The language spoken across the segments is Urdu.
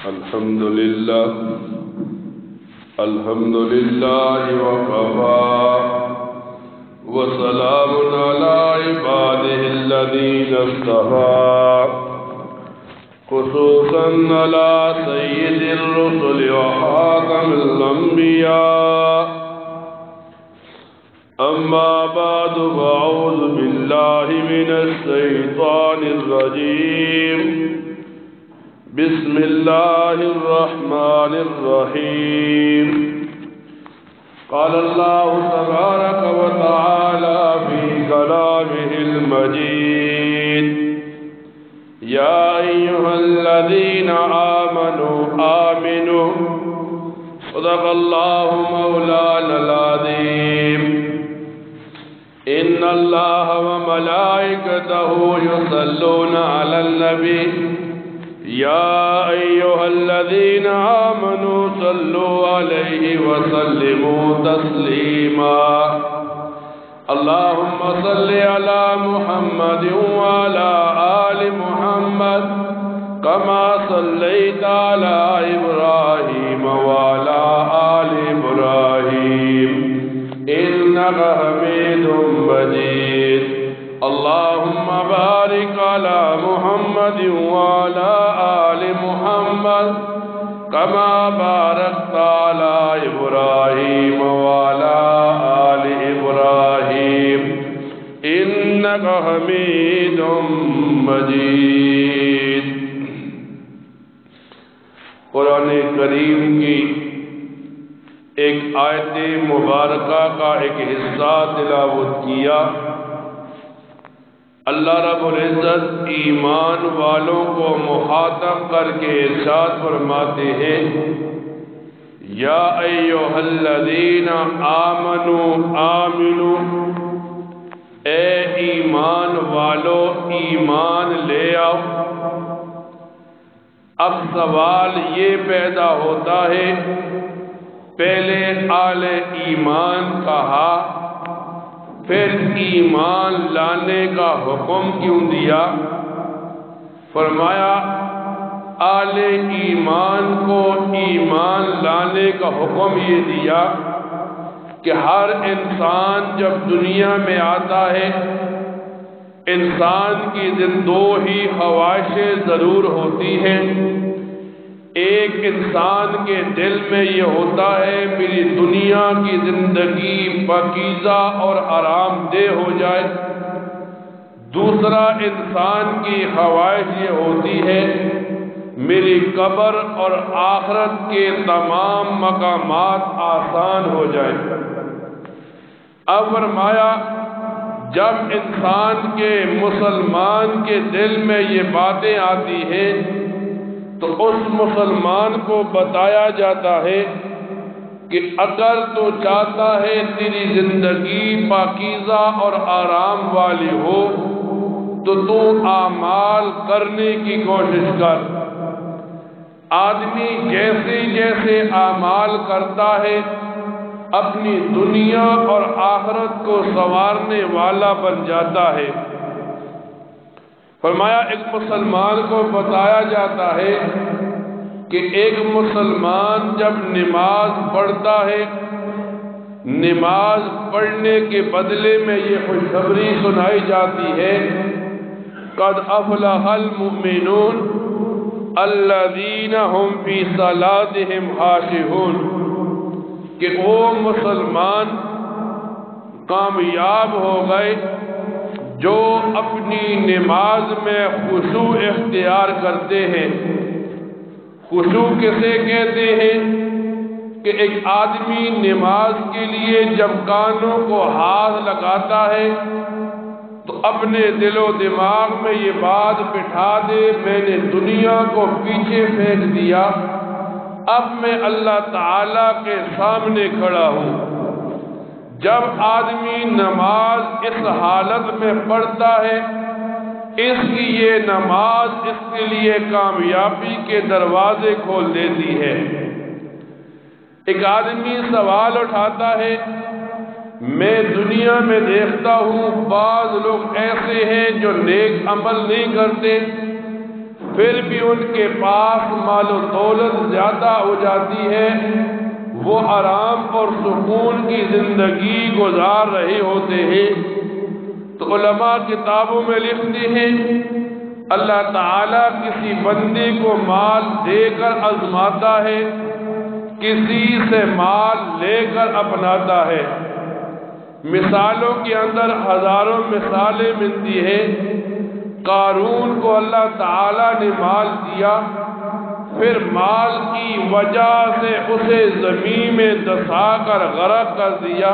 الحمد لله وكفى وسلام على عباده الذين اصطفى خصوصا على سيد الرسل وخاتم الأنبياء أما بعد فأعوذ بالله من الشيطان الرجيم بسم الله الرحمن الرحيم قال الله تبارك وتعالى في كلامه المجيد يا أيها الذين آمنوا صدق الله مولانا العظيم إن الله وملائكته يصلون على النبي يا أيها الذين آمنوا صلوا عليه وسلموا تسليما اللهم صل على محمد وعلى آل محمد كما صليت على إبراهيم وعلى آل إبراهيم إنك حميد مجيد اللهم بارك على محمد وعلى آل محمد كما باركت على إبراهيم وعلى آل إبراهيم إنك حميد مجيد. قرآن کریم کی ایک آیت مبارکہ کا ایک حصہ تلاوت کیا. اللہ رب العزت ایمان والوں کو مخاطب کر کے ارشاد فرماتے ہیں یا ایھا الذین آمنو اے ایمان والو ایمان لے آؤ. اب سوال یہ پیدا ہوتا ہے پہلے آل ایمان کہا پھر ایمان لانے کا حکم کیوں دیا؟ فرمایا آل ایمان کو ایمان لانے کا حکم یہ دیا کہ ہر انسان جب دنیا میں آتا ہے انسان کی دو ہی خواہشیں ضرور ہوتی ہیں. ایک انسان کے دل میں یہ ہوتا ہے میری دنیا کی زندگی پاکیزہ اور آرام دہ ہو جائے. دوسرا انسان کی خواہش یہ ہوتی ہے میری قبر اور آخرت کے تمام مقامات آسان ہو جائیں. اب فرمایا جب انسان کے مسلمان کے دل میں یہ باتیں آتی ہیں تو اس مسلمان کو بتایا جاتا ہے کہ اگر تو چاہتا ہے تیری زندگی پاکیزہ اور آرام والی ہو تو اعمال کرنے کی کوشش کر. آدمی جیسے جیسے اعمال کرتا ہے اپنی دنیا اور آخرت کو سنوارنے والا بن جاتا ہے. فرمایا ایک مسلمان کو بتایا جاتا ہے کہ ایک مسلمان جب نماز پڑھتا ہے نماز پڑھنے کے بدلے میں یہ خوشخبری سنائی جاتی ہے قد افلح المؤمنون الذین هم فی صلاتهم خاشعون کہ وہ مسلمان کامیاب ہو گئے جو اپنی نماز میں خشوع اختیار کرتے ہیں. خشوع کسے کہتے ہیں کہ ایک آدمی نماز کے لیے جب کانوں کو ہاتھ لگاتا ہے تو اپنے دل و دماغ میں یہ بات بٹھا دے میں نے دنیا کو پیچھے پھینک دیا اب میں اللہ تعالی کے سامنے کھڑا ہوں. جب آدمی نماز اس حالت میں پڑھتا ہے اس کی یہ نماز اس کے لیے کامیابی کے دروازے کھول دیتی ہے. ایک آدمی سوال اٹھاتا ہے میں دنیا میں دیکھتا ہوں بعض لوگ ایسے ہیں جو نیک عمل نہیں کرتے پھر بھی ان کے پاس مال و دولت زیادہ ہو جاتی ہے، وہ آرام اور سکون کی زندگی گزار رہے ہوتے ہیں، تو علماء کتابوں میں لکھتے ہیں اللہ تعالیٰ کسی بندے کو مال دے کر آزماتا ہے، کسی سے مال لے کر اپناتا ہے۔ مثالوں کے اندر ہزاروں مثالیں ملتی ہیں۔ قارون کو اللہ تعالیٰ نے مال دیا، پھر مال کی وجہ سے اسے زمین میں دسا کر غرق کر دیا۔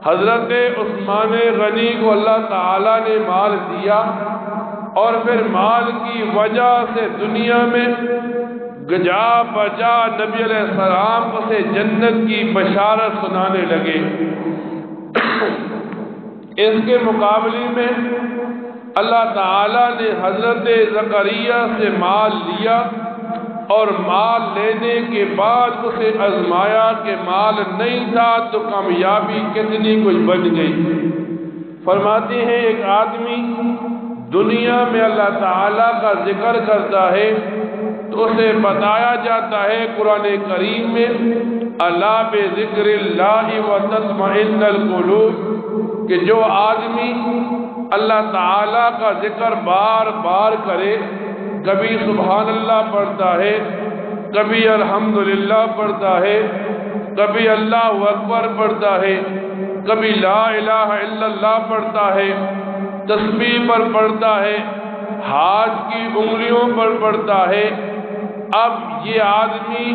حضرت عثمان غنی کو اللہ تعالیٰ نے مال دیا اور پھر مال کی وجہ سے دنیا میں گجا بجا نبی علیہ السلام اسے جنت کی بشارت سنانے لگے۔ اس کے مقابلے میں اللہ تعالیٰ نے حضرت زکریا سے مال لیا اور مال لینے کے بعد اسے آزمایا کہ مال نہیں تھا تو کامیابی کتنی کچھ بن گئی۔ فرماتے ہیں ایک آدمی دنیا میں اللہ تعالیٰ کا ذکر کرتا ہے تو اسے بتایا جاتا ہے قرآن کریم میں الا بذکر اللہ وتطمئن القلوب، کہ جو آدمی اللہ تعالیٰ کا ذکر بار بار کرے، کبھی سبحان اللہ پڑھتا ہے، کبھی الحمدللہ پڑھتا ہے، کبھی اللہ اکبر پڑھتا ہے، کبھی لا الہ الا اللہ پڑھتا ہے، تسبیح پر پڑھتا ہے، ہاتھ کی انگلیوں پر پڑھتا ہے۔ اب یہ آدمی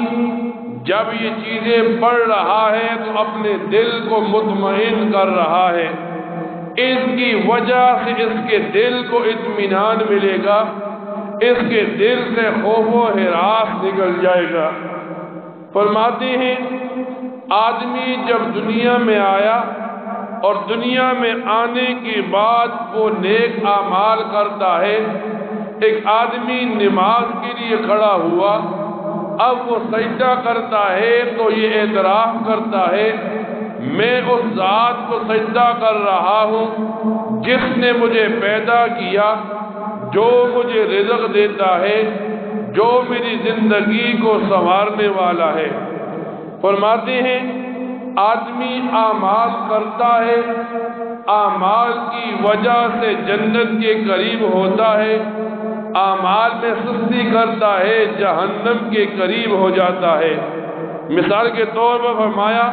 جب یہ چیزیں پڑھ رہا ہے تو اپنے دل کو مطمئن کر رہا ہے، اس کی وجہ سے اس کے دل کو اطمینان ملے گا، اس کے دل سے خوف و ہراس نکل جائے گا۔ فرماتے ہیں آدمی جب دنیا میں آیا اور دنیا میں آنے کے بعد وہ نیک اعمال کرتا ہے، ایک آدمی نماز کے لیے کھڑا ہوا، اب وہ سجدہ کرتا ہے تو یہ اعتراف کرتا ہے میں اس ذات کو سجدہ کر رہا ہوں جس نے مجھے پیدا کیا، جو مجھے رزق دیتا ہے، جو میری زندگی کو سنوارنے والا ہے۔ فرماتے ہیں آدمی اعمال کرتا ہے، اعمال کی وجہ سے جنت کے قریب ہوتا ہے، اعمال میں سستی کرتا ہے جہنم کے قریب ہو جاتا ہے۔ مثال کے طور پر فرمایا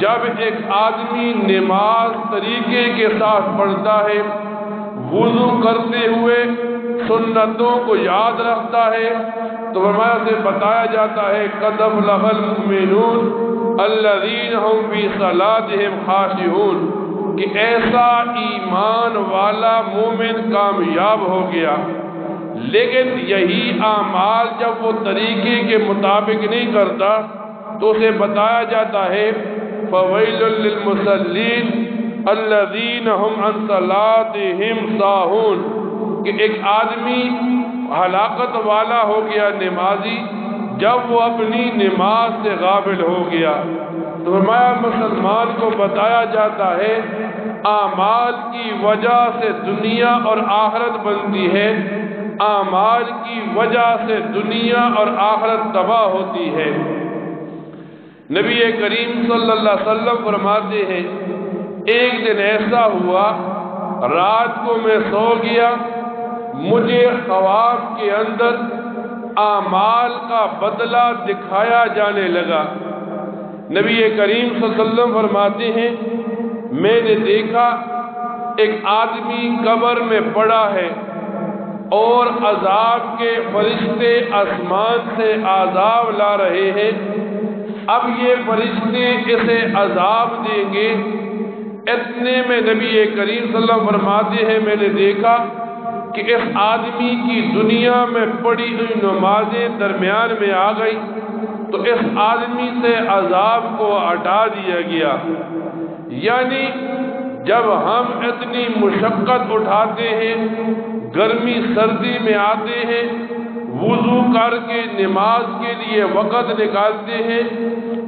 جب ایک آدمی نماز طریقے کے ساتھ پڑھتا ہے، وضو کرتے ہوئے سنتوں کو یاد رکھتا ہے، تو فرمایا اسے بتایا جاتا ہے قد افلح المؤمنون الذین هم فی صلاتهم خاشعون، کہ ایسا ایمان والا مومن کامیاب ہو گیا۔ لیکن یہی اعمال جب وہ طریقے کے مطابق نہیں کرتا تو اسے بتایا جاتا ہے فویل للمصلین الذین هم عن صلاتهم ساہون، کہ ایک آدمی ہلاکت والا ہو گیا نمازی جب وہ اپنی نماز سے غافل ہو گیا۔ تو فرمایا مسلمان کو بتایا جاتا ہے اعمال کی وجہ سے دنیا اور آخرت بنتی ہے، اعمال کی وجہ سے دنیا اور آخرت تباہ ہوتی ہے۔ نبی کریم صلی اللہ علیہ وسلم فرماتے ہیں ایک دن ایسا ہوا رات کو میں سو گیا، مجھے خواب کے اندر اعمال کا بدلہ دکھایا جانے لگا۔ نبی کریم صلی اللہ علیہ وسلم فرماتے ہیں میں نے دیکھا ایک آدمی قبر میں پڑا ہے اور عذاب کے فرشتے آسمان سے عذاب لا رہے ہیں۔ اب یہ فرشتے اسے عذاب دیں گے۔ اتنے میں نبی کریم صلی اللہ علیہ وسلم فرماتے ہیں میں نے دیکھا کہ اس آدمی کی دنیا میں پڑی ہوئی نمازیں درمیان میں آ گئی تو اس آدمی سے عذاب کو ہٹا دیا گیا۔ یعنی جب ہم اتنی مشقت اٹھاتے ہیں، گرمی سردی میں آتے ہیں، وضو کر کے نماز کے لیے وقت نکالتے ہیں،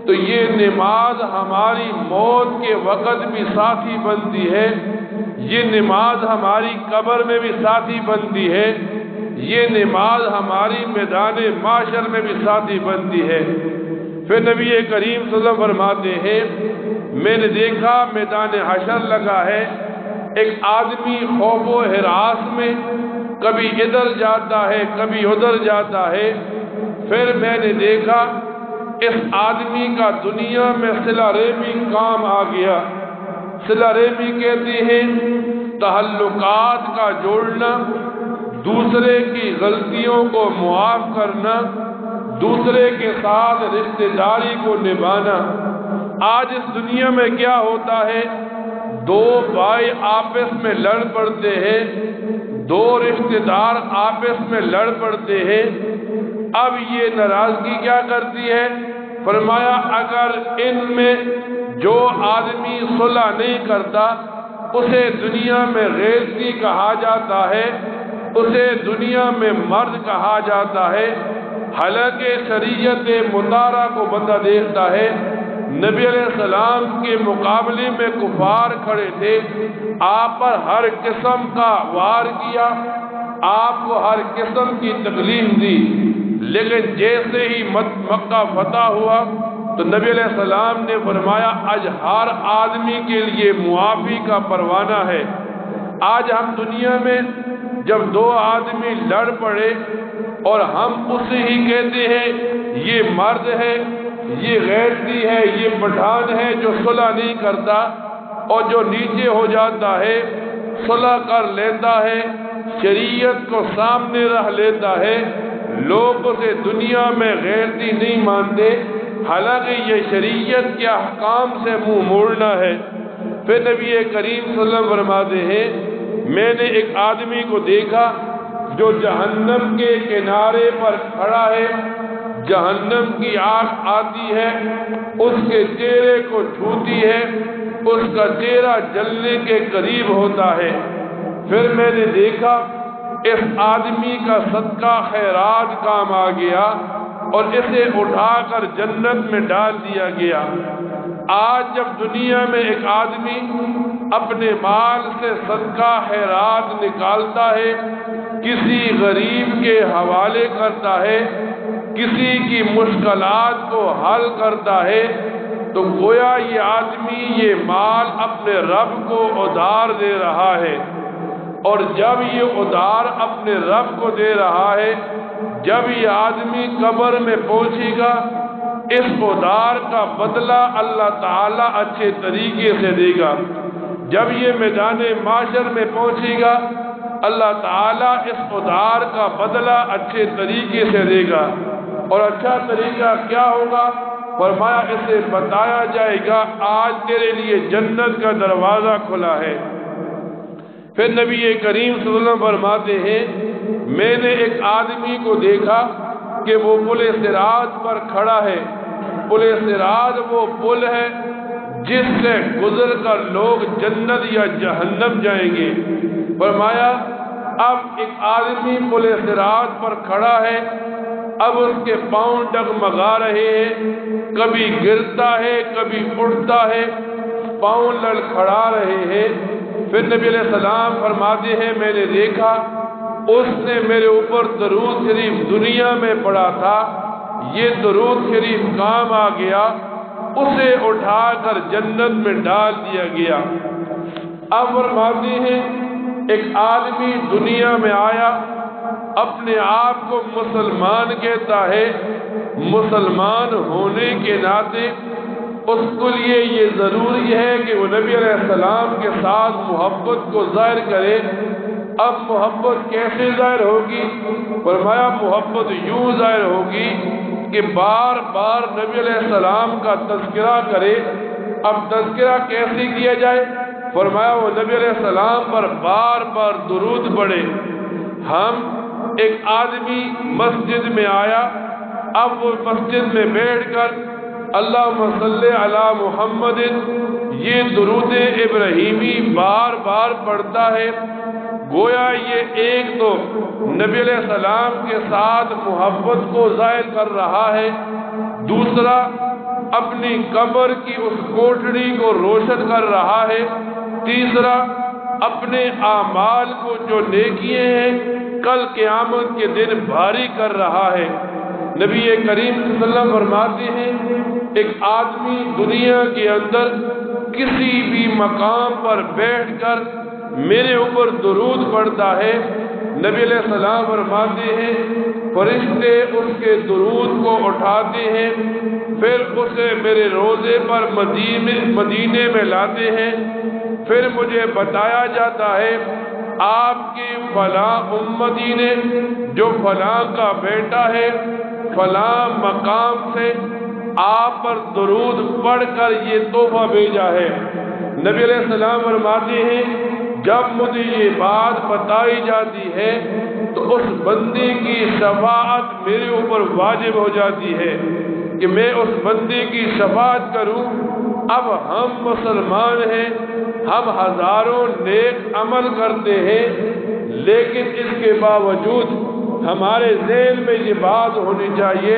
تو یہ نماز ہماری موت کے وقت بھی ساتھی بنتی ہے، یہ نماز ہماری قبر میں بھی ساتھی بنتی ہے۔ یہ نماز ہماری میدان معاشر میں بھی ساتھی بنتی ہے۔ پھر نبی کریم صلی اللہ علیہ وسلم فرماتے ہیں میں نے دیکھا میدان حشر لگا ہے، ایک آدمی خوف و ہراس میں کبھی ادھر جاتا ہے کبھی ادھر جاتا ہے۔ پھر میں نے دیکھا اس آدمی کا دنیا میں صلہ رحمی کام آ گیا۔ صلہ رحمی کہتے ہیں تعلقات کا جوڑنا، دوسرے کی غلطیوں کو معاف کرنا، دوسرے کے ساتھ رشتہ داری کو نبھانا۔ آج اس دنیا میں کیا ہوتا ہے، دو بھائی آپس میں لڑ پڑتے ہیں، دو رشتہ دار آپس میں لڑ پڑتے ہیں۔ اب یہ ناراضگی کیا کرتی ہے؟ فرمایا اگر ان میں جو آدمی صلح نہیں کرتا اسے دنیا میں غیرتی کہا جاتا ہے، اسے دنیا میں مرد کہا جاتا ہے۔ حالانکہ شریعت مطہرہ کو بندہ دیکھتا ہے، نبی علیہ السلام کے مقابلے میں کفار کھڑے تھے، آپ پر ہر قسم کا وار کیا، آپ کو ہر قسم کی تکلیف دی، لیکن جیسے ہی مکہ فتح ہوا تو نبی علیہ السلام نے فرمایا آج ہر آدمی کے لیے معافی کا پروانہ ہے۔ آج ہم دنیا میں جب دو آدمی لڑ پڑے اور ہم اسے ہی کہتے ہیں یہ مرد ہے، یہ غیرتی ہے، یہ پٹھان ہے جو صلح نہیں کرتا، اور جو نیچے ہو جاتا ہے صلح کر لیتا ہے، شریعت کو سامنے رکھ لیتا ہے، لوگ اسے دنیا میں غیرتی نہیں مانتے، حالانکہ یہ شریعت کے احکام سے منہ موڑنا ہے۔ پھر نبی کریم صلی اللہ علیہ وسلم فرماتے ہیں میں نے ایک آدمی کو دیکھا جو جہنم کے کنارے پر کھڑا ہے، جہنم کی آگ آتی ہے، اس کے چہرے کو چھوتی ہے، اس کا چہرہ جلنے کے قریب ہوتا ہے۔ پھر میں نے دیکھا اس آدمی کا صدقہ خیرات کام آ گیا اور اسے اٹھا کر جنت میں ڈال دیا گیا۔ آج جب دنیا میں ایک آدمی اپنے مال سے صدقہ خیرات نکالتا ہے، کسی غریب کے حوالے کرتا ہے، کسی کی مشکلات کو حل کرتا ہے، تو گویا یہ آدمی یہ مال اپنے رب کو ادھار دے رہا ہے، اور جب یہ ادھار اپنے رب کو دے رہا ہے، جب یہ آدمی قبر میں پہنچے گا اس ادھار کا بدلہ اللہ تعالیٰ اچھے طریقے سے دے گا۔ جب یہ میدان معاشر میں پہنچے گا اللہ تعالیٰ اس ادھار کا بدلہ اچھے طریقے سے دے گا۔ اور اچھا طریقہ کیا ہوگا؟ فرمایا اسے بتایا جائے گا آج تیرے لیے جنت کا دروازہ کھلا ہے۔ پھر نبی کریم صلی اللہ علیہ وسلم فرماتے ہیں میں نے ایک آدمی کو دیکھا کہ وہ پل صراط پر کھڑا ہے۔ پل صراط وہ پل ہے جس سے گزر کر لوگ جنت یا جہنم جائیں گے۔ فرمایا اب ایک آدمی پل صراط پر کھڑا ہے، اب اس کے پاؤں ڈگمگا رہے ہیں، کبھی گرتا ہے کبھی اٹھتا ہے، پاؤں لڑکھڑا رہے ہیں۔ پھر نبی علیہ السلام فرماتے ہیں میں نے دیکھا اس نے میرے اوپر درود شریف دنیا میں پڑھا تھا، یہ درود شریف کام آ گیا، اسے اٹھا کر جنت میں ڈال دیا گیا۔ اب فرماتے ہیں ایک آدمی دنیا میں آیا، اپنے آپ کو مسلمان کہتا ہے، مسلمان ہونے کے ناطے اس کے لیے یہ ضروری ہے کہ وہ نبی علیہ السلام کے ساتھ محبت کو ظاہر کرے۔ اب محبت کیسے ظاہر ہوگی؟ فرمایا محبت یوں ظاہر ہوگی کہ بار بار نبی علیہ السلام کا تذکرہ کرے۔ اب تذکرہ کیسے کیا جائے؟ فرمایا وہ نبی علیہ السلام پر بار بار درود پڑھے۔ ایک آدمی مسجد میں آیا، اب وہ مسجد میں بیٹھ کر اللہم صلی علی محمد یہ درود ابراہیمی بار بار پڑھتا ہے، گویا یہ ایک تو نبی علیہ السلام کے ساتھ محبت کو ظاہر کر رہا ہے، دوسرا اپنی قبر کی اس کوٹڑی کو روشن کر رہا ہے، تیسرا اپنے اعمال کو جو نیکیاں ہیں کل قیامت کے دن بھاری کر رہا ہے۔ نبی کریم صلی اللہ علیہ وسلم فرماتے ہیں ایک آدمی دنیا کے اندر کسی بھی مقام پر بیٹھ کر میرے اوپر درود پڑھتا ہے، نبی علیہ السلام فرماتے ہیں فرشتے اس کے درود کو اٹھاتے ہیں، پھر اسے میرے روضے پر مدینے میں لاتے ہیں، پھر مجھے بتایا جاتا ہے آپ کی فلاں امتی نے جو فلاں کا بیٹا ہے فلاں مقام سے آپ پر درود پڑھ کر یہ تحفہ بھیجا ہے۔ نبی علیہ السلام فرماتے ہیں جب مجھے یہ بات بتائی جاتی ہے تو اس بندے کی شفاعت میرے اوپر واجب ہو جاتی ہے کہ میں اس بندے کی شفاعت کروں۔ اب ہم مسلمان ہیں، ہم ہزاروں نیک عمل کرتے ہیں، لیکن اس کے باوجود ہمارے ذہن میں یہ بات ہونی چاہیے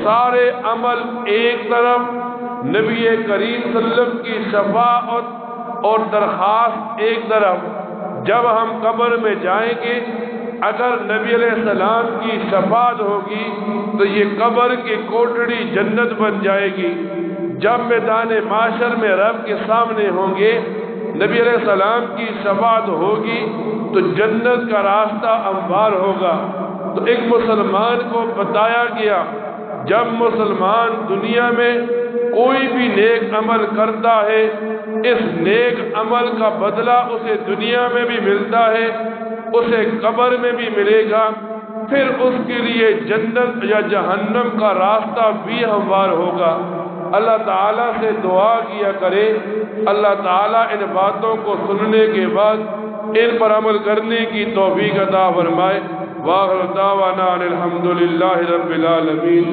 سارے عمل ایک طرف، نبی کریم صلی اللہ علیہ وسلم کی شفاعت اور درخواست ایک طرف۔ جب ہم قبر میں جائیں گے اگر نبی علیہ السلام کی شفاعت ہوگی تو یہ قبر کی کوٹڑی جنت بن جائے گی۔ جب میدان معاشر میں رب کے سامنے ہوں گے نبی علیہ السلام کی شفاعت ہوگی تو جنت کا راستہ ہموار ہوگا۔ تو ایک مسلمان کو بتایا گیا جب مسلمان دنیا میں کوئی بھی نیک عمل کرتا ہے اس نیک عمل کا بدلہ اسے دنیا میں بھی ملتا ہے، اسے قبر میں بھی ملے گا، پھر اس کے لیے جنت یا جہنم کا راستہ بھی ہموار ہوگا۔ اللہ تعالیٰ سے دعا کیا کرے اللہ تعالیٰ ان باتوں کو سننے کے بعد ان پر عمل کرنے کی توفیق عطا فرمائے۔ وآخر دعوانا ان الحمد للہ رب العالمین۔